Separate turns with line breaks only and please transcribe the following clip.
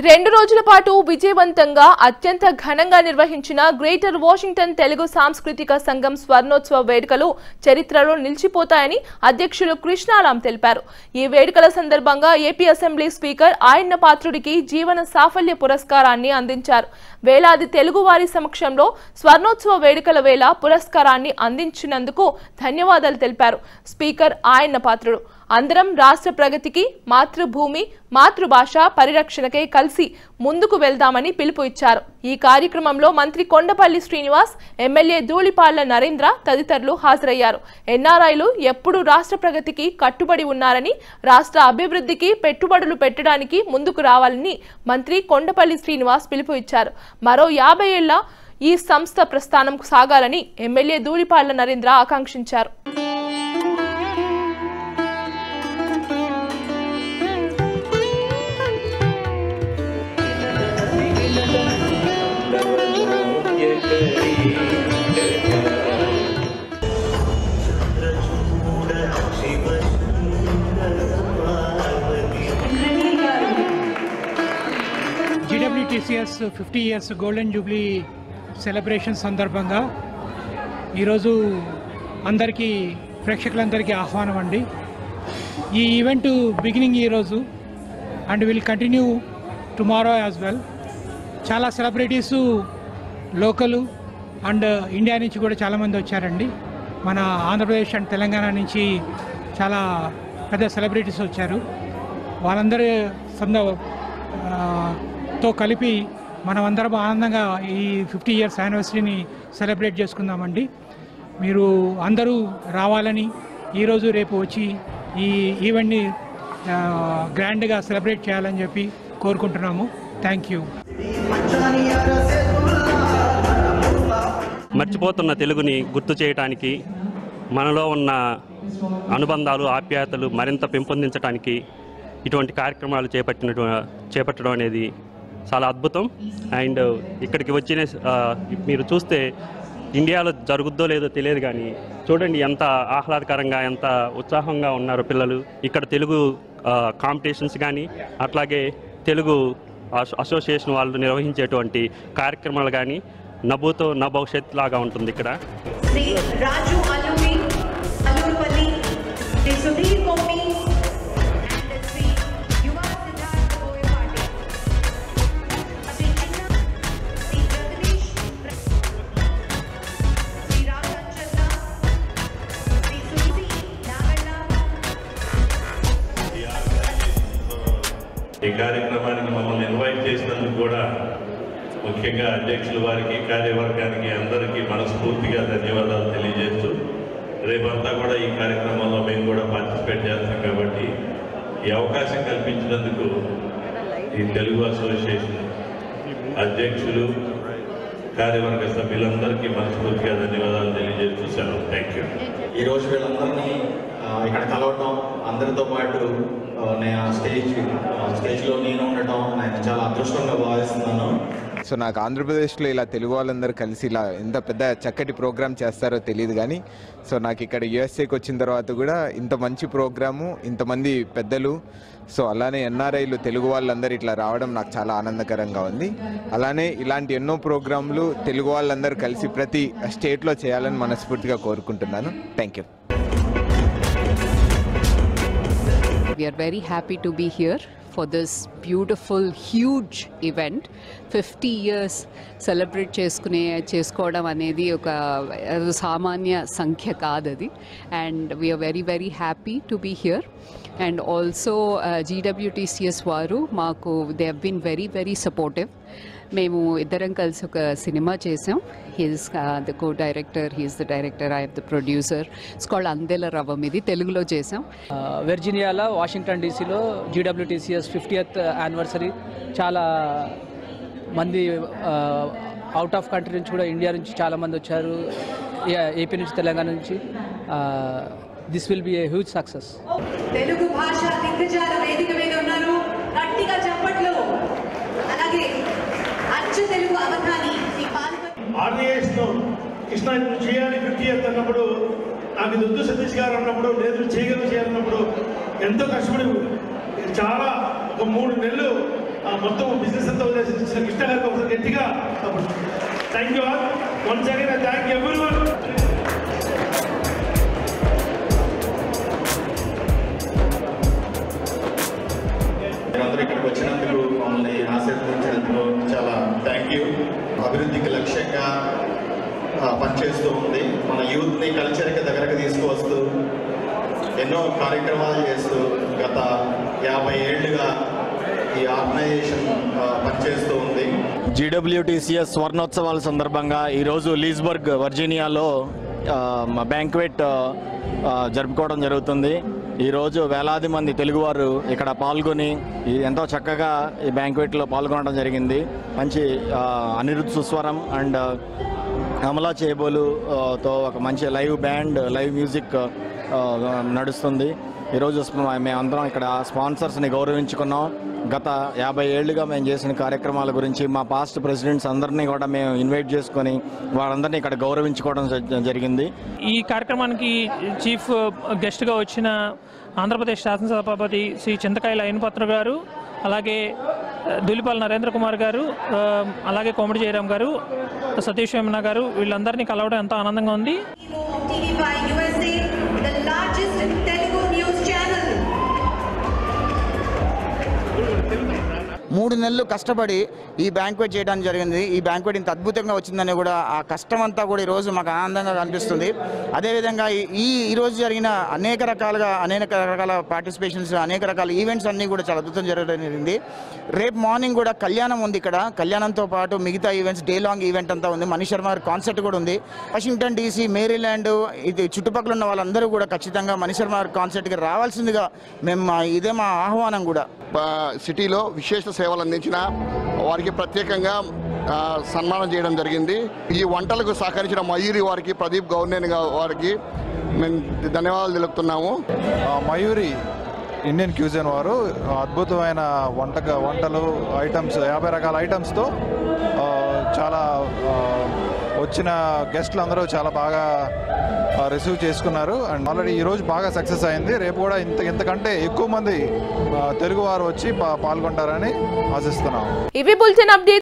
2 రోజుల పాటు విజయవంతంగా అత్యంత ఘనంగా నిర్వహించిన గ్రేటర్ వాషింగ్టన్ తెలుగు సాంస్కృతిక సంఘం స్వర్ణోత్సవ వేడుకలు చరిత్రలో నిలిచిపోతాయని అధ్యక్షులు కృష్ణారాం తెలిపారు. ఈ వేడుకల సందర్భంగా ఏపీ అసెంబ్లీ స్పీకర్ ఆయన్న పాత్రుడికి జీవన సాఫల్య పురస్కారాన్ని అందించారు. వేలాది తెలుగు వారి సమక్షంలో స్వర్ణోత్సవ వేడుకల వేళ పురస్కారాన్ని అందించినందుకు ధన్యవాదాలు తెలిపారు. స్పీకర్ ఆయన్న పాత్రుడు అందరం రాష్ట్ర ప్రగతికి, మాతృభూమి, మాతృభాష పరిరక్షణకై కలిసి ముందుకు వెళ్దామని పిలుపు ఇచ్చారు. ఈ కార్యక్రమంలో మంత్రి కొండపల్లి శ్రీనివాస్, ఎమ్మెల్యే ధూళిపాళ్ల నరేంద్ర తదితరులు హాజరయ్యారు. ఎన్ఆర్ఐలు ఎప్పుడూ రాష్ట్ర ప్రగతికి కట్టుబడి ఉన్నారని, రాష్ట్ర అభివృద్ధికి పెట్టుబడులు పెట్టడానికి ముందుకు రావాలని మంత్రి కొండపల్లి శ్రీనివాస్ పిలుపు ఇచ్చారు. మరో 50 ఏళ్ల ఈ సంస్థ ప్రస్థానం సాగాలని ఎమ్మెల్యే ధూళిపాళ్ల నరేంద్ర ఆకాంక్షించారు.
GWTCS 50 years golden Jubilee celebration సందర్భంగా ఈరోజు అందరికీ ప్రేక్షకులందరికీ ఆహ్వానం అండి. ఈ ఈవెంట్ బిగినింగ్ ఈరోజు and will continue tomorrow as well. చాలా సెలబ్రిటీస్ లోకలు అండ్ ఇండియా నుంచి కూడా చాలామంది వచ్చారండి. మన ఆంధ్రప్రదేశ్ అండ్ తెలంగాణ నుంచి చాలా పెద్ద సెలబ్రిటీస్ వచ్చారు. వాళ్ళందరి తో కలిపి మనమందరం ఆనందంగా ఈ 50 years యానివర్సరీని సెలబ్రేట్ చేసుకుందామండి. మీరు అందరూ రావాలని, ఈరోజు రేపు వచ్చి ఈ ఈవెంట్ని గ్రాండ్గా సెలబ్రేట్ చేయాలని చెప్పి కోరుకుంటున్నాము. Thank you.
మర్చిపోతున్న తెలుగుని గుర్తు చేయడానికి, మనలో ఉన్న అనుబంధాలు, ఆప్యాయతలు మరింత పెంపొందించడానికి ఇటువంటి కార్యక్రమాలు చేపట్టడం అనేది చాలా అద్భుతం. అండ్ ఇక్కడికి వచ్చిన మీరు చూస్తే ఇండియాలో జరుగుద్దో లేదో తెలియదు, కానీ చూడండి ఎంత ఆహ్లాదకరంగా, ఎంత ఉత్సాహంగా ఉన్నారు పిల్లలు. ఇక్కడ తెలుగు కాంపిటీషన్స్ కానీ, అట్లాగే తెలుగు అసోసియేషన్ వాళ్ళు నిర్వహించేటువంటి కార్యక్రమాలు కానీ నభూతో నా భవిష్యత్ లాగా ఉంటుంది. ఇక్కడ
శ్రీ రాజు అల్లూరి అల్లూరిపల్లి, శ్రీ సుధీర్ కోమి అండ్ శ్రీ యువ సిద్ధార్థ బోయపాటి, శ్రీ చిన్న, శ్రీ జగదీష్, శ్రీ రామచంద్ర, శ్రీ సుధీ నాగళ్ళ.
ఈ కార్యక్రమానికి మమ్మల్ని ఇన్వైట్ చేసినందుకు కూడా ముఖ్యంగా అధ్యక్షుల వారికి, కార్యవర్గానికి అందరికీ మనస్ఫూర్తిగా ధన్యవాదాలు తెలియజేస్తూ, రేపంతా కూడా ఈ కార్యక్రమంలో మేము కూడా పార్టిసిపేట్ చేస్తాం కాబట్టి ఈ అవకాశం కల్పించినందుకు ఈ తెలుగు అసోసియేషన్ అధ్యక్షులు, కార్యవర్గ సభ్యులందరికీ మనస్ఫూర్తిగా ధన్యవాదాలు తెలియజేస్తూ సెలవు. Thank you.
ఈరోజు వీళ్ళందరినీ ఇక్కడ కలవటం, అందరితో పాటు నేను స్టేజ్లో నేను ఉండటం నేను చాలా అదృష్టంగా భావిస్తున్నాను.
సో నాకు ఆంధ్రప్రదేశ్లో ఇలా తెలుగు వాళ్ళందరూ కలిసి ఇలా ఎంత పెద్ద చక్కటి ప్రోగ్రామ్ చేస్తారో తెలియదు, కానీ సో నాకు ఇక్కడ యూఎస్ఏకి వచ్చిన తర్వాత కూడా ఇంత మంచి ప్రోగ్రాము, ఇంతమంది పెద్దలు, సో అలానే ఎన్ఆర్ఐలు తెలుగు వాళ్ళందరూ ఇట్లా రావడం నాకు చాలా ఆనందకరంగా ఉంది. అలానే ఇలాంటి ఎన్నో ప్రోగ్రాంలు తెలుగు వాళ్ళందరూ కలిసి ప్రతి స్టేట్లో చేయాలని మనస్ఫూర్తిగా కోరుకుంటున్నాను. Thank you.
We are very happy to be here for this beautiful, huge event. 50 years celebrate చేసుకోవడం అనేది ఒక సామాన్య సంఖ్య కాదది. And we are very, very happy to be here. And also GWTCS వారు మాకు they have been very, very supportive. మేము ఇద్దరం కలిసి ఒక సినిమా చేసాం. He's the co director, he's the director, I the producer. It's called Andela Ravvam. ఇది తెలుగులో చేసాం.
వెర్జీనియాలో వాషింగ్టన్ డీసీలో GWTCS 50th యానివర్సరీ. చాలా మంది అవుట్ ఆఫ్ కంట్రీ నుంచి కూడా, ఇండియా నుంచి చాలామంది వచ్చారు, ఏపీ నుంచి, తెలంగాణ నుంచి. This will be a huge success.
Telugu భాష దిగ్గజాల వేదిక మీద ఉన్నారు, గట్టిగా చప్పట్లు. అలాగే అచ్చు తెలుగు అవధాని
ఆర్డీఎస్లో కృష్ణ చేయాలి 50th అన్నప్పుడు, నాకు దుద్దు సతీష్ గారు అన్నప్పుడు, లేదు చేయాలన్నప్పుడు ఎంతో కష్టపడి చాలా ఒక 3 నెలలు మొత్తం బిజినెస్ అంతా వదిలేసి కృష్ణ గారికి ఒకసారి గట్టిగా thank you all once again thank everyone.
మీరందరూ ఇక్కడికి వచ్చినందుకు మమ్మల్ని ఆశీర్వదించినందుకు చాలా థ్యాంక్ యూ. అభివృద్ధికి లక్ష్యంగా పనిచేస్తూ ఉంది. మన యూత్ని కల్చర్కి దగ్గరకు తీసుకువస్తూ ఎన్నో కార్యక్రమాలు చేస్తూ గత 50 ఏళ్లుగా ఈ ఆర్గనైజేషన్ పనిచేస్తూ ఉంది.
GWTCS స్వర్ణోత్సవాల సందర్భంగా ఈరోజు లీస్బర్గ్ వర్జీనియాలో బ్యాంక్వెట్ జరుపుకోవడం జరుగుతుంది. ఈరోజు వేలాది మంది తెలుగువారు ఇక్కడ పాల్గొని ఎంతో చక్కగా ఈ బ్యాంక్వెట్లో పాల్గొనడం జరిగింది. మంచి అనిరుద్ధ్ సుస్వరం అండ్ అమలా చేబోలుతో ఒక మంచి లైవ్ బ్యాండ్ లైవ్ మ్యూజిక్ నడుస్తుంది. ఈరోజు మేమందరం ఇక్కడ స్పాన్సర్స్ని గౌరవించుకున్నాం. గత 50 ఏళ్లుగా మేము చేసిన కార్యక్రమాల గురించి మా పాస్ట్ ప్రెసిడెంట్స్ అందరినీ కూడా మేము ఇన్వైట్ చేసుకొని వాళ్ళందరినీ ఇక్కడ గౌరవించుకోవడం జరిగింది.
ఈ కార్యక్రమానికి చీఫ్ గెస్ట్గా వచ్చిన ఆంధ్రప్రదేశ్ శాసనసభాపతి శ్రీ చింతకాయల అయినపత్ర గారు, అలాగే దులిపాల నరేంద్ర కుమార్ గారు, అలాగే కోమటి జయరాం గారు, సతీష్ వేమన గారు, వీళ్ళందరినీ కలవడం ఎంతో ఆనందంగా ఉంది.
మూడు నెలలు కష్టపడి ఈ బ్యాంక్వెట్ చేయడానికి జరిగింది. ఈ బ్యాంక్వెట్ ఇంత అద్భుతంగా వచ్చిందని కూడా ఆ కష్టం అంతా కూడా ఈరోజు మాకు ఆనందంగా కనిపిస్తుంది. అదేవిధంగా ఈరోజు జరిగిన అనేక రకాల పార్టిసిపేషన్స్, అనేక రకాల ఈవెంట్స్ అన్నీ కూడా చాలా అద్భుతం జరగడం జరిగింది. రేపు మార్నింగ్ కూడా కళ్యాణం ఉంది. ఇక్కడ కళ్యాణంతో పాటు మిగతా ఈవెంట్స్, డే లాంగ్ ఈవెంట్ అంతా ఉంది. మనీష్ శర్మ కాన్సర్ట్ కూడా ఉంది. వాషింగ్టన్ DC, మేరీల్యాండ్, ఇది చుట్టుపక్కల ఉన్న వాళ్ళందరూ కూడా ఖచ్చితంగా మనీష్ శర్మ కాన్సర్ట్కి రావాల్సిందిగా ఇదే మా ఆహ్వానం కూడా.
సిటీలో విశేష సేవలు అందించిన వారికి ప్రత్యేకంగా సన్మానం చేయడం జరిగింది. ఈ వంటలకు సహకరించిన మయూరి వారికి, ప్రదీప్ గవర్నర్ వారికి మేము ధన్యవాదాలు తెలుపుతున్నాము.
మయూరి ఇండియన్ క్యూజన్ వారు అద్భుతమైన వంటలు ఐటమ్స్, 50 రకాల ఐటమ్స్తో చాలా వచ్చిన గెస్ట్లు అందరూ చాలా బాగా రిసీవ్ చేసుకున్నారు. అండ్ ఆల్రెడీ ఈరోజు బాగా సక్సెస్ అయింది. రేపు కూడా ఇంతకంటే ఎక్కువ మంది తెలుగు వారు వచ్చి పాల్గొంటారని ఆశిస్తున్నాం.
ఇవి బులెటిన్ అప్డేట్స్.